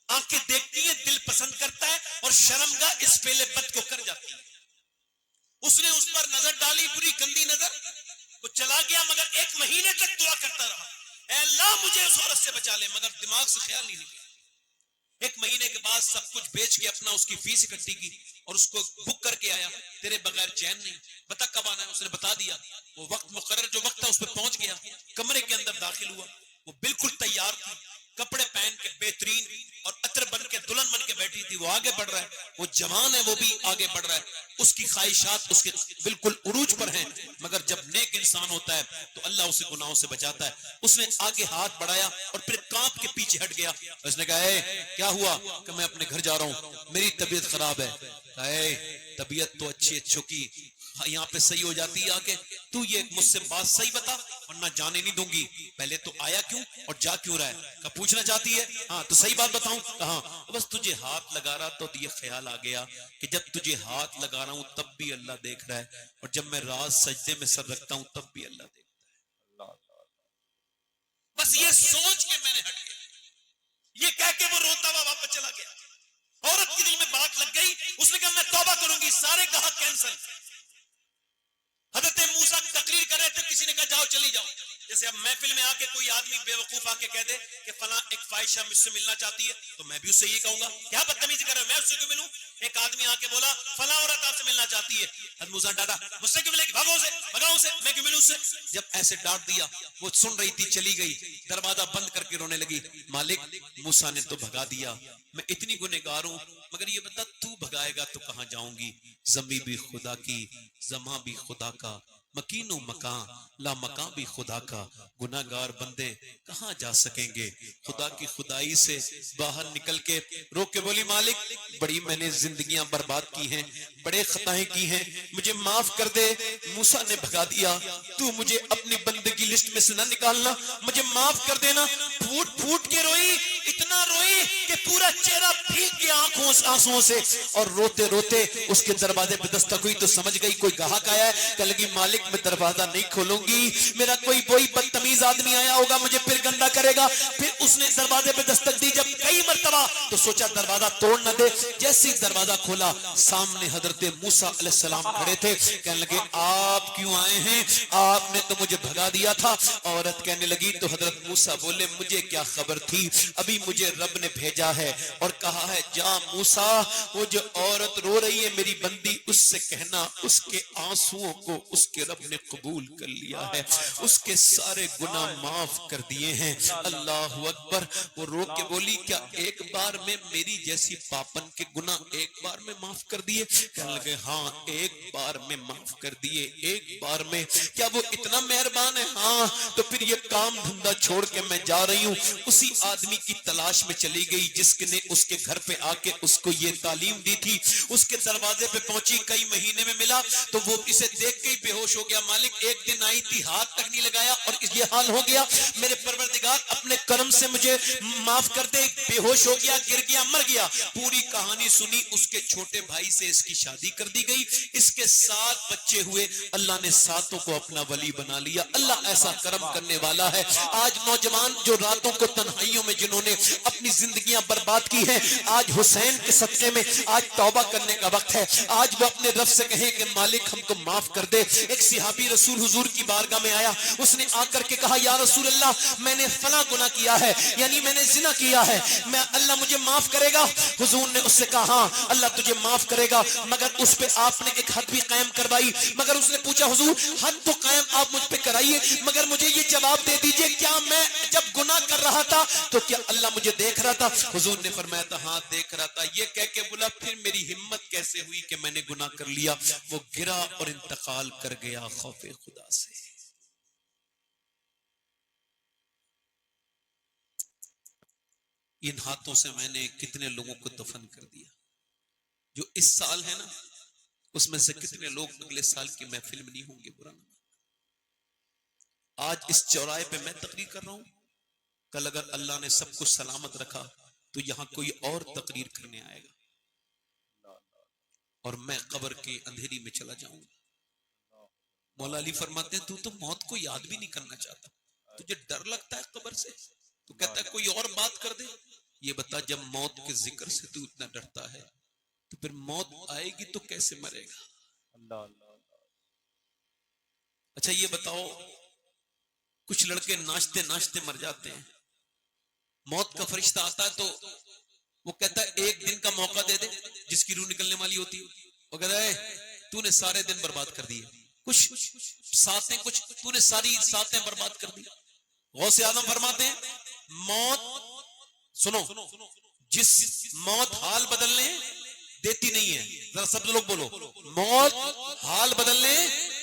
آنکھیں دیکھتی ہیں، دل پسند کرتا ہے، اور شرمگاہ اس فعل بد کو کر جاتی ہے. اس نے اس پر نظر ڈالی، بری گندی نظر، وہ چلا گیا، مگر 1 مہینے تک دعا کرتا رہا، اے اللہ مجھے اس عورت سے بچا لے، مگر دماغ سے خیال نہیں نکلا. 1 مہینے کے بعد سب کچھ بیچ کے اپنا اس کی فیس اکٹھی کی اور اس کو بک کر کے آیا. تیرے بغیر چین نہیں، بتا کب آنا ہے؟ اس نے بتا دیا. وہ وقت مقرر جو وقت تھا اس پہ پہنچ گیا، کمرے کے اندر داخل ہوا، وہ بالکل تیار تھی، کپڑے پہن کے بہترین اور عطر بن کے دلہن بن کے بیٹھی تھی. وہ آگے بڑھ رہا ہے، وہ جوان ہے، وہ بھی آگے بڑھ رہا ہے، اس کی خواہشات اس کے بالکل عروج پر ہیں. مگر جب نیک انسان ہوتا ہے تو اللہ اسے گناہوں سے بچاتا ہے. اس نے آگے ہاتھ بڑھایا اور پھر کانپ کے پیچھے ہٹ گیا. اس نے کہا اے کیا ہوا؟ کہ میں اپنے گھر جا رہا ہوں، میری طبیعت خراب ہے. کہا اے طبیعت تو اچھی کی یہاں پہ صحیح ہو جاتی ہے، آگے تو یہ مجھ سے بات صحیح بتا ورنہ جانے نہیں دوں گی. پہلے تو آیا کیوں اور جا کیوں رہا ہے؟ کہ پوچھنا چاہتی ہے؟ ہاں تو صحیح بات بتاؤں. کہاں؟ بس تجھے ہاتھ لگا رہا تو یہ خیال آ گیا کہ جب تجھے ہاتھ لگا رہا ہوں تب بھی اللہ دیکھ رہا ہے، اور جب میں رات سجدے میں سر رکھتا ہوں تب بھی اللہ دیکھ رہا ہے. بس یہ سوچ کے میں نے ہٹ گیا، یہ کہہ کے وہ روتا ہوا واپس چلا گیا. عورت کے دل میں بات لگ گئی، اس نے کہا میں توبہ کروں گی، سارے گاہک کینسل. حضرت موسیٰ تقریر کر رہے تھے، کسی نے کہا جاؤ چلی جاؤ. جیسے اب محفل میں آ کے کوئی آدمی بے وقوف آ کے کہہ دے کہ فلاں ایک فائشہ مجھ سے ملنا چاہتی ہے، تو میں بھی اس سے یہ کہوں گا کیا بدتمیزی کر رہے ہو، میں اس سے کیوں ملوں؟ ایک آدمی آ کے بولا فلاں عورت آپ سے ملنا چاہتی ہے، حضرت موسیٰ ڈاٹا مجھ سے کیوں ملے گی، بھاگو اسے، بھگاؤ اسے، میں کیوں ملوں اس سے؟ جب ایسے ڈانٹ دیا، وہ سن رہی تھی، چلی گئی، دروازہ بند کر کے رونے لگی. مالک موسیٰ نے تو بھگا دیا، میں اتنی گنہگار ہوں، مگر یہ بتا تو بھگائے گا تو کہاں جاؤں گی؟ زمین بھی خدا کی، زماں بھی خدا کا، مکین و مکان لا مکان بھی خدا کا، گناہگار بندے کہاں جا سکیں گے؟ خدا کی خدائی سے باہر نکل کے رو کے بولی مالک بڑی میں نے زندگیاں برباد کی ہیں، بڑے خطائیں کی ہیں، مجھے معاف کر دے. موسیٰ نے بھگا دیا، تو مجھے اپنی بندگی لسٹ میں سے نہ نکالنا، مجھے معاف کر دینا. پھوٹ پھوٹ کے روئی، اتنا روئی کہ پورا چہرہ بھیگ گیا آنسوؤں سے، اور روتے روتے اس کے دروازے پہ دستک ہوئی تو سمجھ گئی کوئی گاہک آیا ہے. کہ لگی مالک میں دروازہ نہیں کھولوں گی، میرا کوئی وہی بدتمیز آدمی آیا ہوگا مجھے پھر گندا کرے گا. پھر اس نے دروازے پہ دستک دی جب کئی مرتبہ تو سوچا دروازہ توڑ نہ دے. جیسے دروازہ کھولا سامنے حضرت موسیٰ علیہ السلام کھڑے تھے. کہنے لگے آپ کیوں آئے ہیں؟ آپ نے تو مجھے بھگا دیا تھا. عورت کہنے لگی تو حضرت موسیٰ بولے مجھے کیا خبر تھی، ابھی مجھے رب نے بھیجا ہے اور کہا ہے جا موسیٰ وہ جو عورت رو رہی ہے میری بندی، اس سے کہنا اس کے آنسوؤں کو اس کے رب نے قبول کر لیا ہے، اس کے سارے گناہ معاف کر دیے ہیں. اللہ اکبر. وہ رو کے بولی کیا ایک بار میں میری جیسی پاپن کے گناہ ایک بار میں معاف کر دیے؟ کہنے لگے ہاں ایک بار میں معاف کر دیے، ایک بار میں. کیا وہ اتنا مہربان ہے؟ ہاں. تو پھر یہ کام دھندا چھوڑ کے میں جا رہی ہوں، اسی آدمی کی تلاش میں چلی گئی جس نے اس کے گھر پہ آ کے اس کو یہ تعلیم دی تھی. اس کے دروازے پہ پہنچی, کئی مہینے میں ملا تو وہ اسے دیکھ کے ہی بے ہوش ہو گیا. مالک ایک دن آئی تھی, ہاتھ تک نہیں لگایا اور یہ حال ہو گیا. میرے پروردگار اپنے کرم سے مجھے معاف کر دے. بے ہوش ہو گیا, گر گیا, مر گیا. پوری کہانی سنی. اس کے چھوٹے بھائی سے اس کی شادی کر دی گئی. اس کے 7 بچے ہوئے. اللہ نے 7 کو اپنا ولی بنا لیا. اللہ ایسا کرم کرنے والا ہے. آج نوجوان جو راتوں کو تنہائیوں میں جنہوں نے اپنی زندگیاں برباد کی ہیں, آج حسین کے صدقے میں آج توبہ کرنے کا وقت ہے. آج وہ اپنے رب سے کہیں کہ مالک ہم کو معاف کر دے. ایک صحابی رسول حضور کی بارگاہ میں آیا. اس نے آ کر کے کہا یا رسول اللہ میں نے فلاں گناہ کیا ہے, یعنی میں نے زنا کیا ہے, میں اللہ مجھے معاف کرے گا؟ حضور نے اس سے کہا ہاں اللہ تجھے معاف کرے گا, مگر اس پہ آپ نے ایک حد بھی قائم کروائی. مگر اس نے پوچھا حضور حد تو قائم آپ مجھ پہ کرائیے, مگر مجھے یہ جواب دے دیجئے کیا میں جب گناہ کر رہا تھا تو کیا اللہ مجھے دیکھ رہا تھا؟ حضور نے فرمایا تھا ہاں دیکھ رہا تھا. یہ کہہ کے بولا پھر میری ہمت کیسے ہوئی کہ میں نے گناہ کر لیا؟ وہ گرا اور انتقال کر گیا خوف خدا سے. ان ہاتھوں سے میں نے کتنے لوگوں کو دفن کر دیا. جو اس سال ہے نا اس میں سے کتنے لوگ اگلے سال کی محفل میں نہیں ہوں گے. برا نہ آج اس چوراہے پہ میں تقریر کر رہا ہوں, کل اگر اللہ نے سب کو سلامت رکھا تو یہاں کوئی اور تقریر کرنے آئے گا اور میں قبر کے اندھیری میں چلا جاؤں گا. مولا علی فرماتے ہیں تو موت کو یاد بھی نہیں کرنا چاہتا, تجھے ڈر لگتا ہے قبر سے, تو کہتا ہے کوئی اور بات کر دے. یہ بتا جب موت کے ذکر سے تو اتنا ڈرتا ہے تو پھر موت آئے گی تو کیسے مرے گا؟ اللہ اللہ. اچھا یہ بتاؤ, کچھ لڑکے ناچتے ناچتے مر جاتے ہیں, موت کا فرشتہ آتا ہے تو وہ کہتا ہے ایک دن کا موقع دے دے. جس کی روح نکلنے والی ہوتی ہے وہ کہتا ہے تو نے سارے دن برباد کر دیے, کچھ ساتیں کچھ تو نے ساری ساتیں برباد کر دی. غوث اعظم فرماتے ہیں موت سنو, جس موت حال بدلنے دیتی نہیں ہے. ذرا سب لوگ بولو موت حال بدلنے,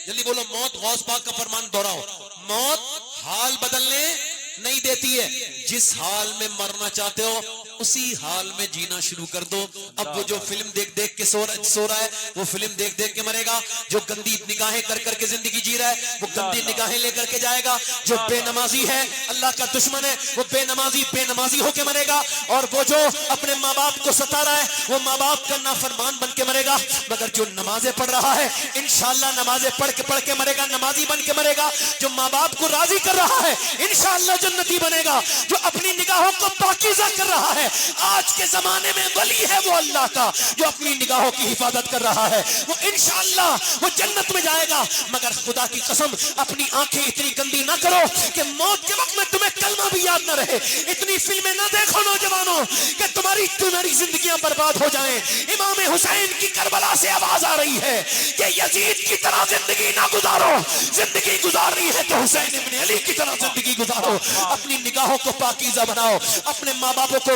جلدی بولو موت. غوث پاک کا فرمان دوہراؤ, موت حال بدلنے نہیں دیتی ہے. جس حال میں مرنا چاہتے ہو اسی حال میں جینا شروع کر دو. اب وہ جو فلم دیکھ دیکھ کے سو رہا ہے وہ فلم دیکھ دیکھ کے مرے گا. جو گندی نگاہیں کر کر کے زندگی جی رہا ہے وہ گندی نگاہیں لے کر کے جائے گا. جو بے نمازی ہے اللہ کا دشمن ہے وہ بے نمازی ہو کے مرے گا. اور وہ جو اپنے ماں باپ کو ستا رہا ہے وہ ماں باپ کا نافرمان بن کے مرے گا. مگر جو نمازیں پڑھ رہا ہے انشاءاللہ نمازیں پڑھ کے مرے گا, نمازی بن کے مرے گا. جو ماں باپ کو راضی کر رہا ہے انشاءاللہ جنتی بنے گا. جو اپنی نگاہوں کو پاکیزہ کر رہا ہے, آج کے زمانے میں ولی ہے وہ اللہ کا جو اپنی نگاہوں کی حفاظت کر رہا ہے, وہ انشاءاللہ وہ جنت میں جائے گا. مگر خدا کی قسم اپنی آنکھیں اتنی گندی نہ کرو کہ موت کے وقت میں تمہیں کلمہ بھی یاد نہ رہے. اتنی فلمیں نہ دیکھو نوجوانوں کہ تمہاری زندگیاں برباد ہو جائیں. امام حسین کی کربلا سے آواز آ رہی ہے کہ یزید کی طرح زندگی نہ گزارو, زندگی گزارنی ہے تو حسین ابن علی کی طرح زندگی گزارو. اپنی نگاہوں کو پاکیزہ بناؤ, اپنے ماں باپوں کو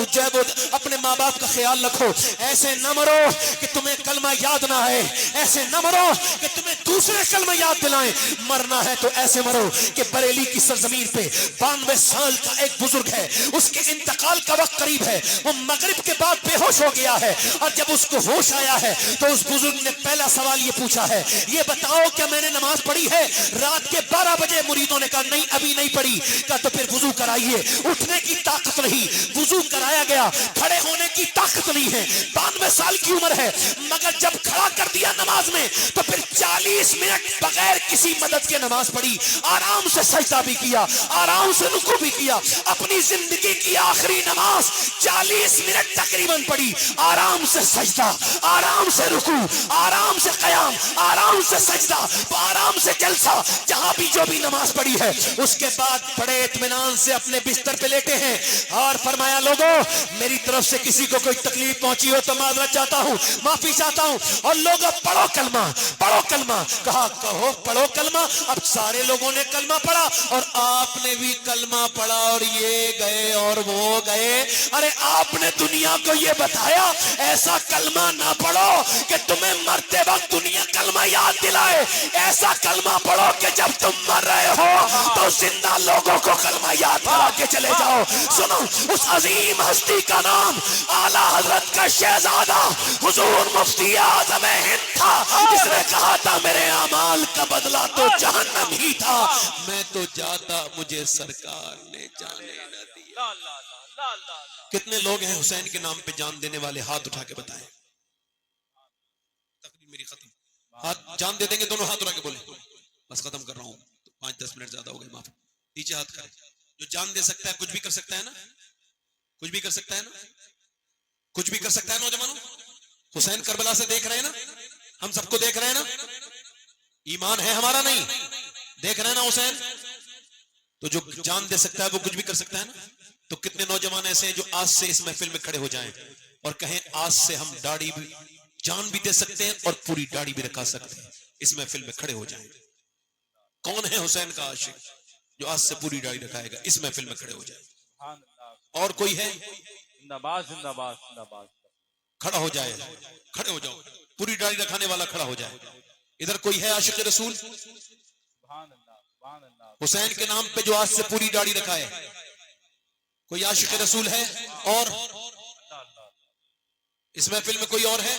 اپنے ماں باپ کا خیال رکھو. ایسے نہ مرو کہ تمہیں کلمہ یاد نہ آئے, ایسے نہ مرو کہ تمہیں دوسرے کلمہ یاد دلائیں. مرنا ہے تو ایسے مرو کہ بریلی کی سرزمین پہ 92 سال کا ایک بزرگ ہے, اس کے انتقال کا وقت قریب ہے, وہ مغرب کے بعد بے ہوش ہو گیا ہے, اور جب اس کو ہوش آیا ہے تو اس بزرگ نے پہلا سوال یہ پوچھا ہے, یہ بتاؤ کیا میں نے نماز پڑھی ہے؟ رات کے 12 بجے مریدوں نے کہا نہیں ابھی نہیں پڑھی. کہا تو پھر وضو کرائیے. اٹھنے کی طاقت نہیں, وضو کرایا گیا. کھڑے ہونے کی طاقت نہیں ہے, 92 سال کی عمر ہے, مگر جب کھڑا کر دیا نماز میں تو پھر 40 منٹ بغیر کسی مدد کے نماز پڑھی. آرام سے سجدہ بھی کیا, آرام سے رکوع بھی کیا. اپنی زندگی کی آخری نماز 40 منٹ تقریباً پڑھی. آرام سے سجدہ, آرام سے رکوع, آرام سے قیام, آرام سے سجدہ, آرام سے جلسہ, جہاں بھی جو بھی نماز پڑھی ہے. اس کے بعد بڑے اطمینان سے اپنے بستر پہ لیٹے ہیں اور فرمایا لوگوں میری طرف سے کسی کو کوئی تکلیف پہنچی ہو تو معذرت چاہتا ہوں, معافی چاہتا ہوں. اور لوگوں پڑھو کلمہ, پڑھو کلمہ. کہا کہو پڑھو کلمہ. اب سارے لوگوں نے کلمہ پڑھا اور آپ نے بھی کلمہ پڑھا, اور یہ گئے اور وہ گئے. ارے آپ نے دنیا کو یہ بتایا ایسا کلمہ نہ پڑھو کہ تمہیں مرتے وقت دنیا کلمہ یاد یاد دلائے ایسا کلمہ پڑھو کہ جب تم مر رہے ہو تو زندہ لوگوں کو کلمہ یاد کرا کے چلے جاؤ. سنو اس عظیم ہستی کا نام اعلیٰ حضرت کا شہزادہ حضور مفتی اعظم ہند تھا, جس نے کہا تھا میرے اعمال کا بدلہ تو جہنم ہی تھا, میں تو جاتا مجھے سرکار نے جانے نہ دیا. کتنے لوگ ہیں حسین کے نام پہ جان دینے والے؟ ہاتھ اٹھا کے بتائیں. تقریر میری ختم. ہاتھ جان دے دیں گے دونوں ہاتھ اٹھا کے بولیں. بس ختم کر رہا ہوں, 5-10 منٹ زیادہ ہو گئے, معاف. نیچے ہاتھ کریں. جو جان دے سکتا ہے کچھ بھی کر سکتا ہے نا, کچھ بھی کر سکتا ہے نا, کچھ بھی کر سکتا ہے. نوجوانوں حسین کربلا سے دیکھ رہے ہیں نا, ہم سب کو دیکھ رہے ہیں نا, ایمان ہے ہمارا نہیں, دیکھ رہے ہیں نا حسین, تو جو جان دے سکتا ہے وہ کچھ بھی کر سکتا ہے نا. تو کتنے نوجوان ایسے ہیں جو آج سے اس محفل میں کھڑے ہو جائیں اور کہیں آج سے ہم داڑھی بھی جان بھی دے سکتے ہیں اور پوری داڑھی بھی رکھا سکتے ہیں, اس محفل میں کھڑے ہو جائیں. کون ہے حسین کا عاشق جو آج سے پوری داڑھی رکھائے گا؟ اس محفل میں کھڑے ہو جائے. اور کوئی ہے؟ زندہ باد زندہ باد زندہ باد. کھڑا ہو جائے, کھڑے ہو جاؤ, پوری داڑھی رکھانے والا کھڑا ہو جائے. ادھر کوئی ہے عاشق رسول حسین کے نام پہ جو آج سے پوری داڑھی رکھائے؟ کوئی عاشق رسول ہے؟ اور اس محفل میں کوئی اور ہے؟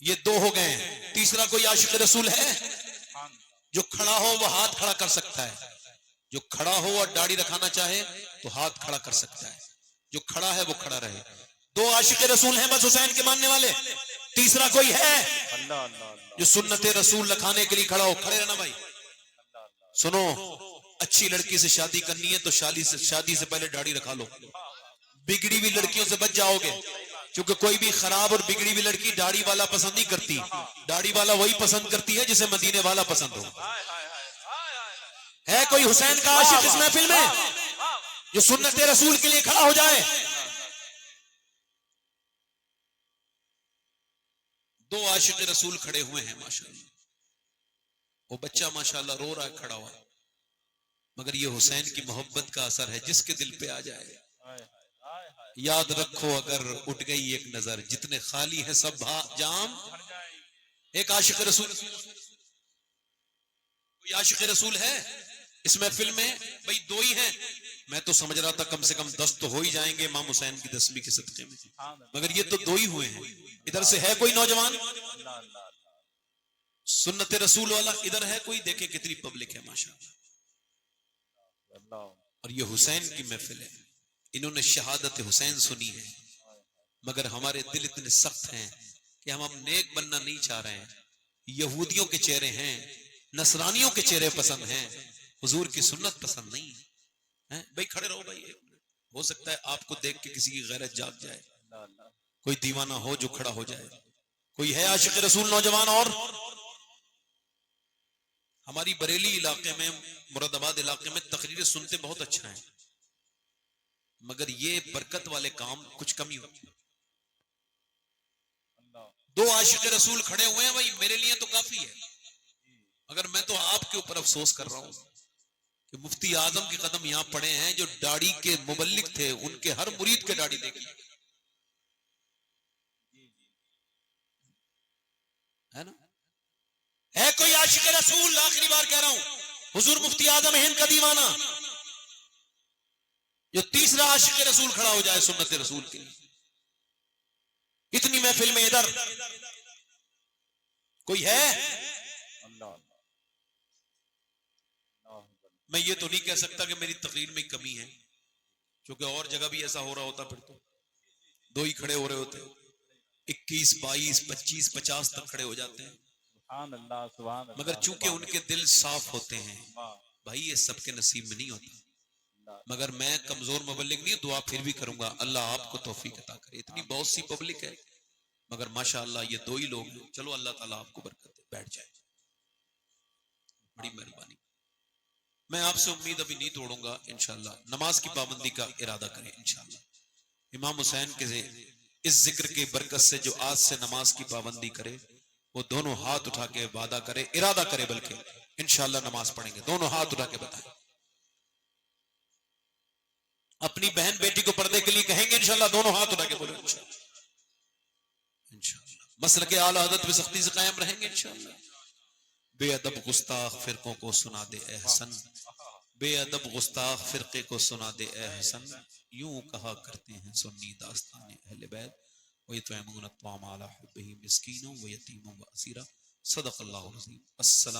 یہ 2 ہو گئے ہیں. تیسرا کوئی عاشق رسول ہے جو کھڑا ہو وہ ہاتھ کھڑا کر سکتا ہے؟ جو کھڑا ہو اور داڑھی رکھانا چاہے تو ہاتھ کھڑا کر سکتا ہے. جو کھڑا ہے وہ کھڑا رہے. 2 عاشق رسول ہیں بس حسین کے ماننے والے. تیسرا کوئی ہے جو سنت رسول رکھانے کے لیے کھڑا ہو؟ کھڑے رہنا بھائی. سنو, اچھی لڑکی سے شادی کرنی ہے تو شادی سے پہلے داڑھی رکھا لو. بگڑی ہوئی لڑکیوں سے بچ جاؤ گے, کیونکہ کوئی بھی خراب اور بگڑی ہوئی لڑکی داڑھی والا پسند نہیں کرتی. داڑھی والا وہی پسند کرتی ہے جسے مدینے والا پسند ہو. ہے کوئی حسین کا عاشق اس محفل میں جو سنت رسول کے لیے کھڑا ہو جائے؟ 2 عاشق رسول کھڑے ہوئے ہیں ماشاءاللہ. وہ بچہ ماشاءاللہ رو رہا ہے کھڑا ہوا, مگر یہ حسین کی محبت کا اثر ہے. جس کے دل پہ آ جائے یاد رکھو اگر اٹھ گئی ایک نظر, جتنے خالی ہیں سب جام. ایک عاشق رسول, کوئی عاشق رسول ہے اس محفل میں؟ بھئی 2 ہی ہیں. میں تو سمجھ رہا تھا کم سے کم 10 تو ہو ہی جائیں گے امام حسین کی 10ویں کے صدقے میں, مگر یہ تو 2 ہی ہوئے ہیں. ادھر سے ہے کوئی نوجوان سنت رسول والا؟ ادھر ہے کوئی؟ دیکھیں کتنی پبلک ہے ماشاءاللہ. اور یہ حسین کی محفل ہے. انہوں نے شہادت حسین سنی ہے, مگر ہمارے دل اتنے سخت ہیں کہ ہم نیک بننا نہیں چاہ رہے ہیں. یہودیوں کے چہرے ہیں, نصرانیوں کے چہرے پسند ہیں, حضور کی سنت پسند نہیں ہے. بھائی کھڑے رہو بھائی, ہو سکتا ہے آپ کو دیکھ کے کسی کی غیرت جاگ جائے, کوئی دیوانہ ہو جو کھڑا ہو جائے. کوئی ہے عاشق رسول نوجوان؟ اور ہماری بریلی علاقے میں, مراد آباد علاقے میں تقریریں سنتے بہت اچھا ہیں, مگر یہ برکت والے کام کچھ کمی ہوتی. 2 عاشق رسول کھڑے ہوئے ہیں بھائی, میرے لیے تو کافی ہے. مگر میں تو آپ کے اوپر افسوس کر رہا ہوں کہ مفتی اعظم کے قدم یہاں پڑے ہیں جو داڑھی کے مبلغ تھے, ان کے ہر مرید کے داڑھی دیکھی ہے نا. ہے کوئی عاشق رسول؟ آخری بار کہہ رہا ہوں, حضور مفتی اعظم ہند کا دیوانہ جو تیسرا عاشق رسول کھڑا ہو جائے سنت رسول کے لیے. اتنی محفل میں ادھر کوئی ہے؟ میں یہ تو نہیں کہہ سکتا کہ میری تقریر میں کمی ہے, کیونکہ اور جگہ بھی ایسا ہو رہا ہوتا پھر تو 2 ہی کھڑے ہو رہے ہوتے, 21, 22, 25, 50 تک کھڑے ہو جاتے ہیں. مگر چونکہ ان کے دل صاف ہوتے ہیں بھائی, یہ سب کے نصیب میں نہیں ہوتا. مگر میں کمزور مبلغ نہیں, دعا پھر بھی کروں گا اللہ آپ کو توفیق عطا کرے. اتنی بہت سی پبلک ہے مگر ماشاءاللہ یہ 2 ہی لوگ ہیں. چلو اللہ تعالیٰ آپ کو برکت دے. بیٹھ جائے, بڑی مہربانی. میں آپ سے امید ابھی نہیں توڑوں گا, انشاءاللہ نماز کی پابندی کا ارادہ کریں انشاءاللہ. امام حسین کے اس ذکر کی برکت سے جو آج سے نماز کی پابندی کرے وہ دونوں ہاتھ اٹھا کے وعدہ کرے, ارادہ کرے, بلکہ انشاءاللہ نماز پڑھیں گے. دونوں ہاتھ اٹھا کے بتائیں. اپنی بہن بیٹی کو پردے کے لیے کہیں گے انشاءاللہ, دونوں ہاتھ اٹھا کے بولیں انشاءاللہ. مسلک اعلی حضرت پہ سختی سے قائم رہیں گے انشاءاللہ. بے ادب گستاخ فرقوں کو سنا دے اے حسن، بے ادب گستاخ فرقے کو سنا دے اے حسن، یوں کہا کرتے ہیں سنی داستان اہل بیت. وَيُطْعِمُونَ الطَّعَامَ عَلَىٰ حُبِّهِ مِسْكِينًا وَيَتِيمًا وَأَسِيرًا. صدق اللہ العظیم. السلام